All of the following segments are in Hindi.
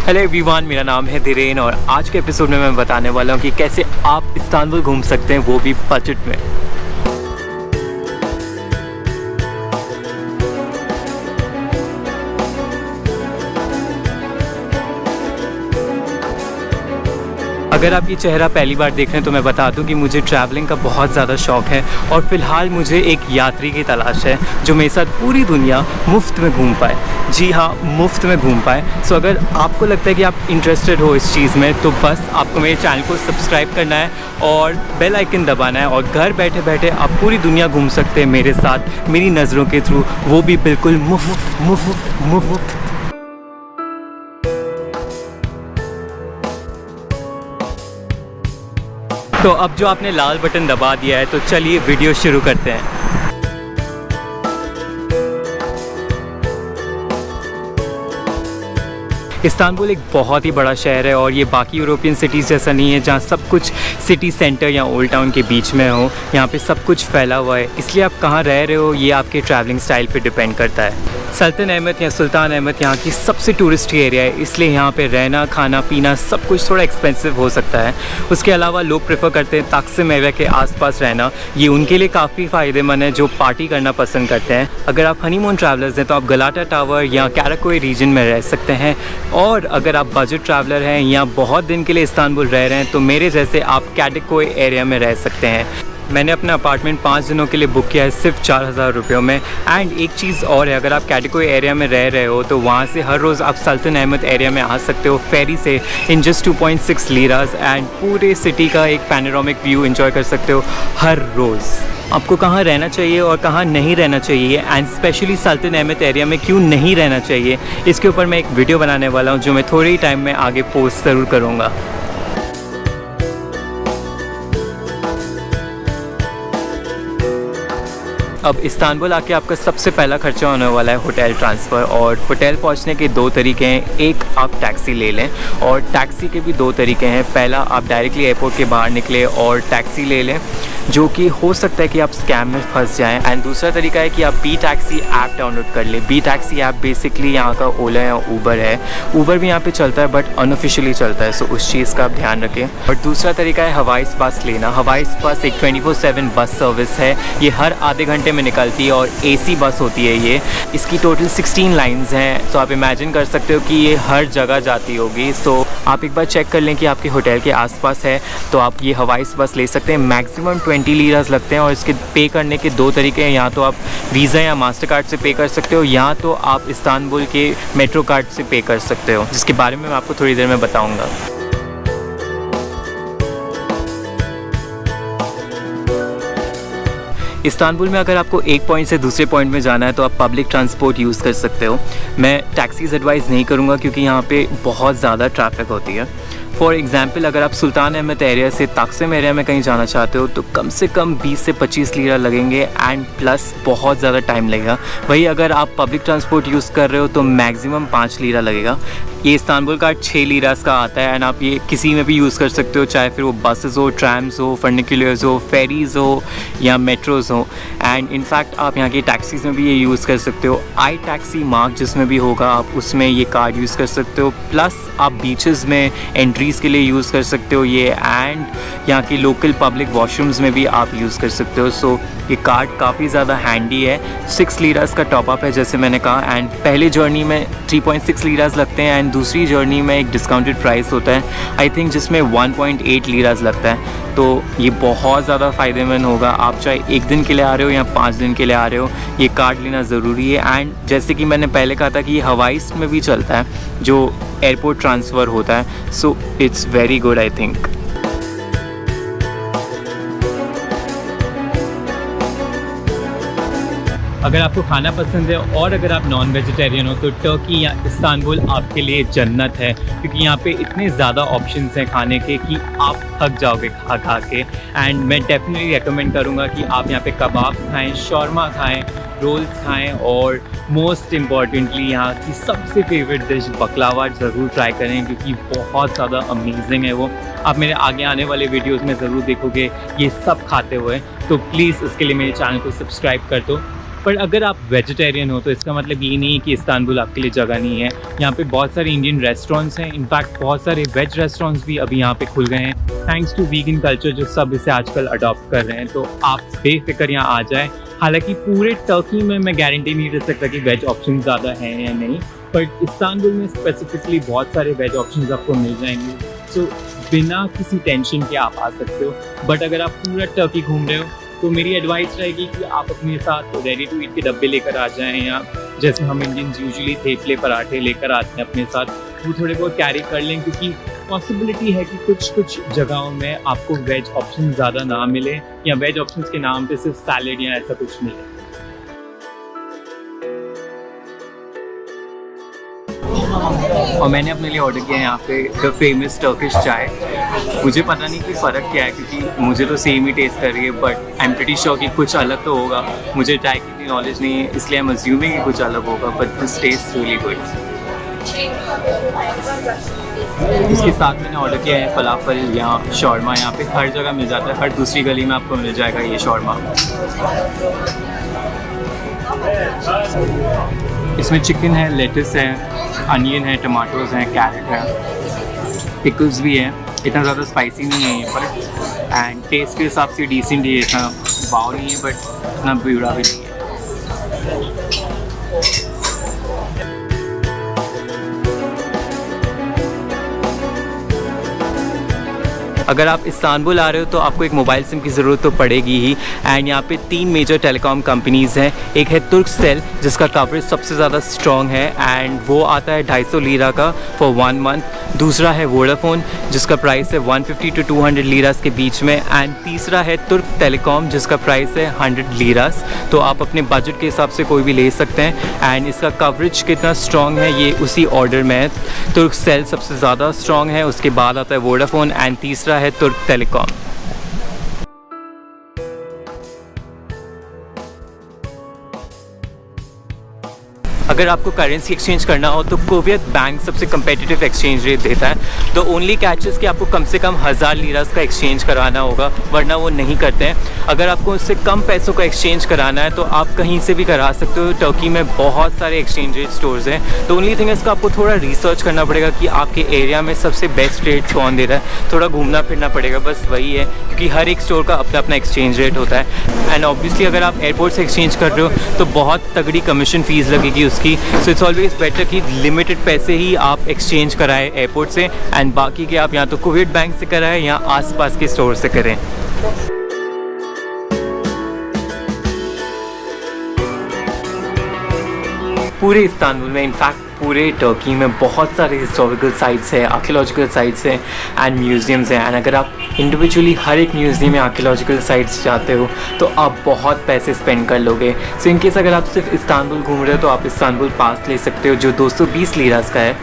हेलो एवरीवन, मेरा नाम है धीरेन और आज के एपिसोड में मैं बताने वाला हूँ कि कैसे आप इस्तांबुल घूम सकते हैं, वो भी बजट में। अगर आप ये चेहरा पहली बार देख रहे हैं तो मैं बता दूं कि मुझे ट्रैवलिंग का बहुत ज़्यादा शौक़ है और फ़िलहाल मुझे एक यात्री की तलाश है जो मेरे साथ पूरी दुनिया मुफ्त में घूम पाए। जी हाँ, मुफ्त में घूम पाए। सो अगर आपको लगता है कि आप इंटरेस्टेड हो इस चीज़ में तो बस आपको मेरे चैनल को सब्सक्राइब करना है और बेल आइकन दबाना है और घर बैठे बैठे आप पूरी दुनिया घूम सकते हैं मेरे साथ, मेरी नज़रों के थ्रू, वो भी बिल्कुल मुफ्त मुफ्त मुफ्त। तो अब जो आपने लाल बटन दबा दिया है तो चलिए वीडियो शुरू करते हैं। इस्तांबुल एक बहुत ही बड़ा शहर है और ये बाकी यूरोपियन सिटीज़ जैसा नहीं है जहाँ सब कुछ सिटी सेंटर या ओल्ड टाउन के बीच में हो। यहाँ पे सब कुछ फैला हुआ है, इसलिए आप कहाँ रह रहे हो ये आपके ट्रैवलिंग स्टाइल पे डिपेंड करता है। सल्तन अहमद या सुल्तान अहमद यहाँ की सबसे टूरिस्ट एरिया है, इसलिए यहाँ पे रहना, खाना पीना सब कुछ थोड़ा एक्सपेंसिव हो सकता है। उसके अलावा लोग प्रेफर करते हैं ताकसिम एरिया के आसपास रहना, ये उनके लिए काफ़ी फ़ायदेमंद है जो पार्टी करना पसंद करते हैं। अगर आप हनीमून ट्रैवलर्स हैं तो आप गलाटा टावर या कैराकोई रीजन में रह सकते हैं, और अगर आप बजट ट्रैवलर हैं या बहुत दिन के लिए इस्तांबुल रह रहे हैं तो मेरे जैसे आप कैडिकोई एरिया में रह सकते हैं। मैंने अपना अपार्टमेंट 5 दिनों के लिए बुक किया है सिर्फ 4000 रुपयों में। एंड एक चीज़ और है, अगर आप कैडिकोई एरिया में रह रहे हो तो वहाँ से हर रोज़ आप सल्तन अहमद एरिया में आ सकते हो फेरी से इन जस्ट 2.6 लीरास, एंड पूरे सिटी का एक पैनोरामिक व्यू एंजॉय कर सकते हो हर रोज़। आपको कहाँ रहना चाहिए और कहाँ नहीं रहना चाहिए, एंड स्पेशली सल्तन अहमद एरिया में क्यों नहीं रहना चाहिए, इसके ऊपर मैं एक वीडियो बनाने वाला हूँ जो मैं थोड़े ही टाइम में आगे पोस्ट ज़रूर करूँगा। अब इस्तांबुल आके आपका सबसे पहला खर्चा होने वाला है होटल ट्रांसफ़र, और होटल पहुंचने के 2 तरीके हैं। एक, आप टैक्सी ले लें, और टैक्सी के भी 2 तरीके हैं। पहला, आप डायरेक्टली एयरपोर्ट के बाहर निकले और टैक्सी ले लें, जो कि हो सकता है कि आप स्कैम में फंस जाएं। एंड दूसरा तरीका है कि आप बी टैक्सी ऐप डाउनलोड कर लें। बी टैक्सी ऐप बेसिकली यहाँ का ओला या ऊबर है। ऊबर भी यहाँ पे चलता है बट अनऑफिशियली चलता है, सो उस चीज़ का आप ध्यान रखें। और दूसरा तरीका है हवाई बस लेना। हवाई बस एक 24/7 बस सर्विस है, ये हर आधे घंटे में निकलती है और एसी बस होती है ये। इसकी टोटल 16 लाइन्स हैं, तो आप इमेजिन कर सकते हो कि ये हर जगह जाती होगी। सो आप एक बार चेक कर लें कि आपके होटल के आसपास है तो आप ये हवाई बस ले सकते हैं। मैक्सिमम 20 लीरास लगते हैं और इसके पे करने के 2 तरीके हैं। या तो आप वीज़ा या मास्टर कार्ड से पे कर सकते हो, या तो आप इस्तांबुल के मेट्रो कार्ड से पे कर सकते हो, जिसके बारे में मैं आपको थोड़ी देर में बताऊँगा। इस्तांबुल में अगर आपको एक पॉइंट से दूसरे पॉइंट में जाना है तो आप पब्लिक ट्रांसपोर्ट यूज़ कर सकते हो। मैं टैक्सीज़ एडवाइस नहीं करूँगा क्योंकि यहाँ पे बहुत ज़्यादा ट्रैफिक होती है। फॉर एग्ज़ाम्पल, अगर आप सुल्तान अहमद एरिया से ताकसिम एरिया में कहीं जाना चाहते हो तो कम से कम 20 से 25 लीरा लगेंगे, एंड प्लस बहुत ज़्यादा टाइम लगेगा। वही अगर आप पब्लिक ट्रांसपोर्ट यूज़ कर रहे हो तो मैक्सिमम 5 लीरा लगेगा। ये इस्तांबुल का 6 लीरास का आता है, एंड आप ये किसी में भी यूज़ कर सकते हो, चाहे फिर वो बसेस हो, ट्रैम्स हो, फर्निकुलर्स हो, फेरीज़ हो या मेट्रोज़ हो। एंड इनफैक्ट आप यहाँ की टैक्सीज़ में भी ये यूज़ कर सकते हो। आई टैक्सी मार्क जिसमें भी होगा आप उसमें ये कार्ड यूज़ कर सकते हो। प्लस आप बीचेस में एंट्रीज़ के लिए यूज़ कर सकते हो ये, एंड यहाँ की लोकल पब्लिक वॉशरूम्स में भी आप यूज़ कर सकते हो। सो ये कार्ड काफ़ी ज़्यादा हैंडी है। 6 लीरास का टॉपअप है जैसे मैंने कहा, एंड पहले जर्नी में 3.6 लीरास लगते हैं, एंड दूसरी जर्नी में एक डिस्काउंटेड प्राइस होता है आई थिंक जिसमें 1.8 लीरास लगता है। तो ये बहुत ज़्यादा फ़ायदेमंद होगा, आप चाहे 1 दिन के लिए आ रहे हो या 5 दिन के लिए आ रहे हो, ये कार्ड लेना ज़रूरी है। एंड जैसे कि मैंने पहले कहा था कि ये हवाई में भी चलता है जो एयरपोर्ट ट्रांसफ़र होता है, so it's very good I think. अगर आपको खाना पसंद है और अगर आप नॉन वेजिटेरियन हो तो टर्की या इस्तांबुल आपके लिए जन्नत है, क्योंकि यहाँ पे इतने ज़्यादा ऑप्शंस हैं खाने के कि आप थक जाओगे खा खा के। एंड मैं डेफिनेटली रेकमेंड करूँगा कि आप यहाँ पे कबाब खाएं, शौरमा खाएं, रोल्स खाएं, और मोस्ट इम्पॉर्टेंटली यहाँ की सबसे फेवरेट डिश बकलावा ज़रूर ट्राई करें क्योंकि बहुत ज़्यादा अमेजिंग है वो। आप मेरे आगे आने वाले वीडियोस में ज़रूर देखोगे ये सब खाते हुए, तो प्लीज़ उसके लिए मेरे चैनल को सब्सक्राइब कर दो। पर अगर आप वेजिटेरियन हो तो इसका मतलब ये नहीं है कि इस्तांबुल आपके लिए जगह नहीं है। यहाँ पे बहुत सारे इंडियन रेस्टोरेंट्स हैं, इनफैक्ट बहुत सारे वेज रेस्टोरेंट्स भी अभी यहाँ पे खुल गए हैं थैंक्स टू वीगन कल्चर, जो सब इसे आजकल अडॉप्ट कर रहे हैं। तो आप बेफिक्र यहाँ आ जाएँ। हालांकि पूरे टर्की में मैं गारंटी नहीं दे सकता कि वेज ऑप्शन ज़्यादा हैं या नहीं, पर इस्तांबुल में स्पेसिफिकली बहुत सारे वेज ऑप्शंस आपको मिल जाएंगे। सो बिना किसी टेंशन के आप आ सकते हो। बट अगर आप पूरा टर्की घूम रहे हो तो मेरी एडवाइस रहेगी कि आप अपने साथ रेडी टू ईट के डब्बे लेकर आ जाएं, या जैसे हम इंडियंस यूजुअली थेपले पराठे लेकर आते हैं अपने साथ, वो थोड़े बहुत कैरी कर लें, क्योंकि पॉसिबिलिटी है कि कुछ जगहों में आपको वेज ऑप्शन ज़्यादा ना मिले, या वेज ऑप्शंस के नाम पे सिर्फ सैलेड या ऐसा कुछ मिले। और मैंने अपने लिए ऑर्डर किया है यहाँ पे द फेमस टर्किश चाय। मुझे पता नहीं कि फ़र्क क्या है, क्योंकि मुझे तो सेम ही टेस्ट कर रही है, but I am pretty sure कि कुछ अलग तो होगा। मुझे चाय की इतनी नॉलेज नहीं है, इसलिए आई एम अज्यूमिंग कि कुछ अलग होगा, but this test really good. इसके साथ मैंने ऑर्डर किया है फलाफल या शॉर्मा। यहाँ पे हर जगह मिल जाता है, हर दूसरी गली में आपको मिल जाएगा ये शॉर्मा। इसमें चिकन है, लेटस है, अनियन है, टमाटोज हैं, कैरेट है, पिकल्स भी है। इतना ज़्यादा स्पाइसी नहीं है ये, पर एंड टेस्ट के हिसाब से डिसेंट है। इतना वाव नहीं है, बट इतना बुरा भी नहीं है। अगर आप इस्तांबुल आ रहे हो तो आपको एक मोबाइल सिम की ज़रूरत तो पड़ेगी ही। एंड यहाँ पे 3 मेजर टेलीकॉम कंपनीज़ हैं। एक है तुर्कसेल, जिसका कवरेज सबसे ज़्यादा स्ट्रॉन्ग है एंड वो आता है 250 लीरा का फॉर 1 मंथ। दूसरा है वोडाफोन, जिसका प्राइस है 150 to 200 लीरास के बीच में। एंड तीसरा है तुर्क टेलीकॉम, जिसका प्राइस है 100 लीरास। तो आप अपने बजट के हिसाब से कोई भी ले सकते हैं। एंड इसका कवरेज कितना स्ट्रॉन्ग है ये उसी ऑर्डर में है। तुर्कसेल सबसे ज़्यादा स्ट्रॉन्ग है, उसके बाद आता है वोडाफोन एंड तीसरा है तुर्क टेलीकॉम। अगर आपको करेंसी एक्सचेंज करना हो तो कुवैत बैंक सबसे कम्पेटिटिव एक्सचेंज रेट देता है। द ओनली कैच इज़ कि आपको कम से कम 1000 लीरास का एक्सचेंज कराना होगा, वरना वो नहीं करते हैं। अगर आपको उससे कम पैसों का एक्सचेंज कराना है तो आप कहीं से भी करा सकते हो। टर्की में बहुत सारे एक्सचेंज रेट स्टोर्स हैं। तो ओनली थिंग इसका आपको थोड़ा रिसर्च करना पड़ेगा कि आपके एरिया में सबसे बेस्ट रेट्स कौन दे रहा है। थोड़ा घूमना फिरना पड़ेगा, बस वही है, क्योंकि हर एक स्टोर का अपना अपना एक्सचेंज रेट होता है। एंड ऑब्वियसली अगर आप एयरपोर्ट से एक्सचेंज कर रहे हो तो बहुत तगड़ी कमीशन फ़ीस लगेगी उसकी। सो इट्स ऑलवेज बेटर कि लिमिटेड पैसे ही आप एक्सचेंज कराएं एयरपोर्ट से, एंड बाकी के आप या तो कुवैत बैंक से कराएं या आसपास के स्टोर से करें। पूरे इस्तांबुल में, इनफैक्ट पूरे टर्की में बहुत सारे हिस्टोरिकल साइट्स हैं, आर्कियोलॉजिकल साइट्स हैं एंड म्यूज़ियम्स हैं। एंड अगर आप इंडिविजुअली हर एक म्यूज़ियम या आर्कियोलॉजिकल साइट्स जाते हो तो आप बहुत पैसे स्पेंड कर लोगे। सो इन केस अगर आप सिर्फ इस्तांबुल घूम रहे हो तो आप इस्तांबुल पास ले सकते हो, जो 220 लीरास का है।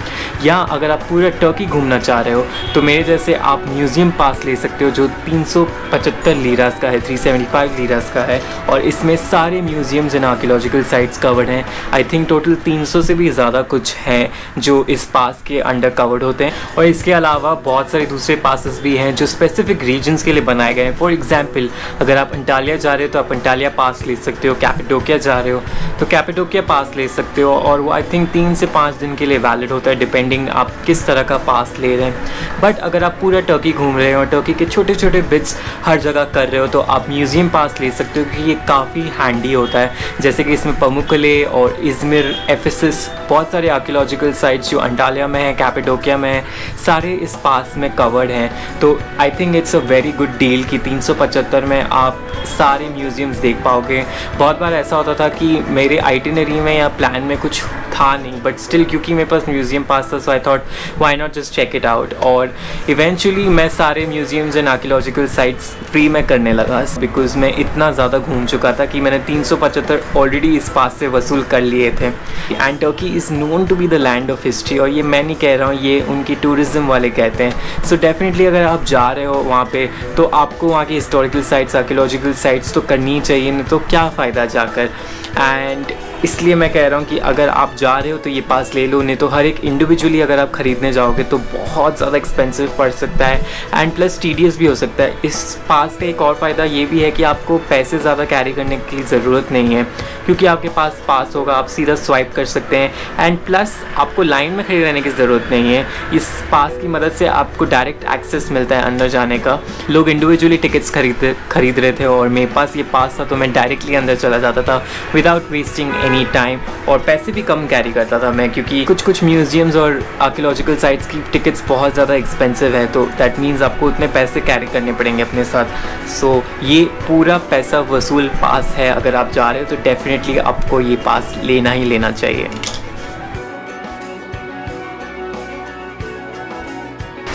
या अगर आप पूरा टर्की घूमना चाह रहे हो तो मेरे जैसे आप म्यूज़ियम पास ले सकते हो, जो 375 लीरास का है, 375 लीरास का है। और इसमें सारे museums and archaeological sites covered हैं। आई थिंक टोटल 300 से भी ज़्यादा कुछ हैं जो इस पास के अंडर कवर्ड होते हैं। और इसके अलावा बहुत सारे दूसरे पासेस भी हैं जो स्पेसिफिक रीजन्स के लिए बनाए गए हैं। फॉर एग्जांपल अगर आप अंटालिया जा रहे हो तो आप अंटालिया पास ले सकते हो, कैपेडोकिया जा रहे हो तो कैपेडोकिया पास ले सकते हो। और वो आई थिंक 3 से 5 दिन के लिए वैलिड होता है, डिपेंडिंग आप किस तरह का पास ले रहे हैं। बट अगर आप पूरा टर्की घूम रहे हो और टर्की के छोटे छोटे बिट्स हर जगह कर रहे हो तो आप म्यूज़ियम पास ले सकते हो, क्योंकि ये काफ़ी हैंडी होता है। जैसे कि इसमें पमुकले और इज़मिर, एफेसस, बहुत सारे आर्कियोलॉजिकल साइट्स जो अंटालिया में है, कैपेडोकिया में है, सारे इस पास में कवर्ड हैं। तो I think it's a very good deal कि 375 में आप सारे म्यूज़ियम्स देख पाओगे। बहुत बार ऐसा होता था कि मेरे आइटिनरी में या प्लान में कुछ था नहीं, बट स्टिल क्योंकि मेरे पास म्यूज़ियम पास था, so I thought why not just check it out. और इवेंचुअली मैं सारे museums and archaeological sites free में करने लगा, बिकॉज मैं इतना ज़्यादा घूम चुका था कि मैंने 375 ऑलरेडी इस पास से वसूल कर लिए थे। And Turkey is known to be the land of history, और ये मैं नहीं कह रहा हूँ, ये उनकी टूरिज़्म वाले कहते हैं। सो डेफिनेटली अगर आप जा रहे हो वहाँ पे तो आपको वहाँ की हिस्टोरिकल साइट्स, आर्कियोलॉजिकल साइट्स तो करनी चाहिए, नहीं तो क्या फ़ायदा जाकर। एंड इसलिए मैं कह रहा हूँ कि अगर आप जा रहे हो तो ये पास ले लो, नहीं तो हर एक इंडिविजुअली अगर आप ख़रीदने जाओगे तो बहुत ज़्यादा एक्सपेंसिव पड़ सकता है एंड प्लस टीडियस भी हो सकता है। इस पास का एक और फ़ायदा ये भी है कि आपको पैसे ज़्यादा कैरी करने की ज़रूरत नहीं है, क्योंकि आपके पास होगा, आप सीधा स्वाइप कर सकते हैं एंड प्लस आपको लाइन में खड़े रहने की ज़रूरत नहीं है। इस पास की मदद से आपको डायरेक्ट एक्सेस मिलता है अंदर जाने का। लोग इंडिविजुअली टिकट्स खरीद रहे थे और मेरे पास ये पास था तो मैं डायरेक्टली अंदर चला जाता था विदाउट वेस्टिंग एनी टाइम, और पैसे भी कम कैरी करता था मैं, क्योंकि कुछ म्यूज़ियम्स और आर्कियोलॉजिकल साइट्स की टिकट्स बहुत ज़्यादा एक्सपेंसिव है, तो दैट मीन्स आपको उतने पैसे कैरी करने पड़ेंगे अपने साथ। सो ये पूरा पैसा वसूल पास है। अगर आप जा रहे हो तो डेफिनेटली आपको ये पास लेना ही लेना चाहिए।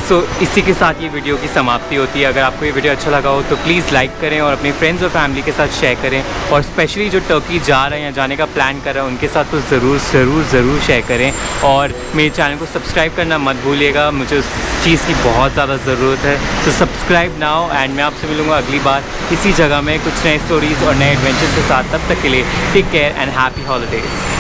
सो इसी के साथ ये वीडियो की समाप्ति होती है। अगर आपको ये वीडियो अच्छा लगा हो तो प्लीज़ लाइक करें और अपने फ्रेंड्स और फैमिली के साथ शेयर करें, और स्पेशली जो टर्की जा रहे हैं, जाने का प्लान कर रहे हैं, उनके साथ तो ज़रूर शेयर करें। और मेरे चैनल को सब्सक्राइब करना मत भूलिएगा, मुझे उस चीज़ की बहुत ज़्यादा ज़रूरत है। सो सब्सक्राइब नाउ एंड मैं आपसे मिलूँगा अगली बार इसी जगह में कुछ नए स्टोरीज़ और नए एडवेंचर्स के साथ। तब तक के लिए take care and happy holidays.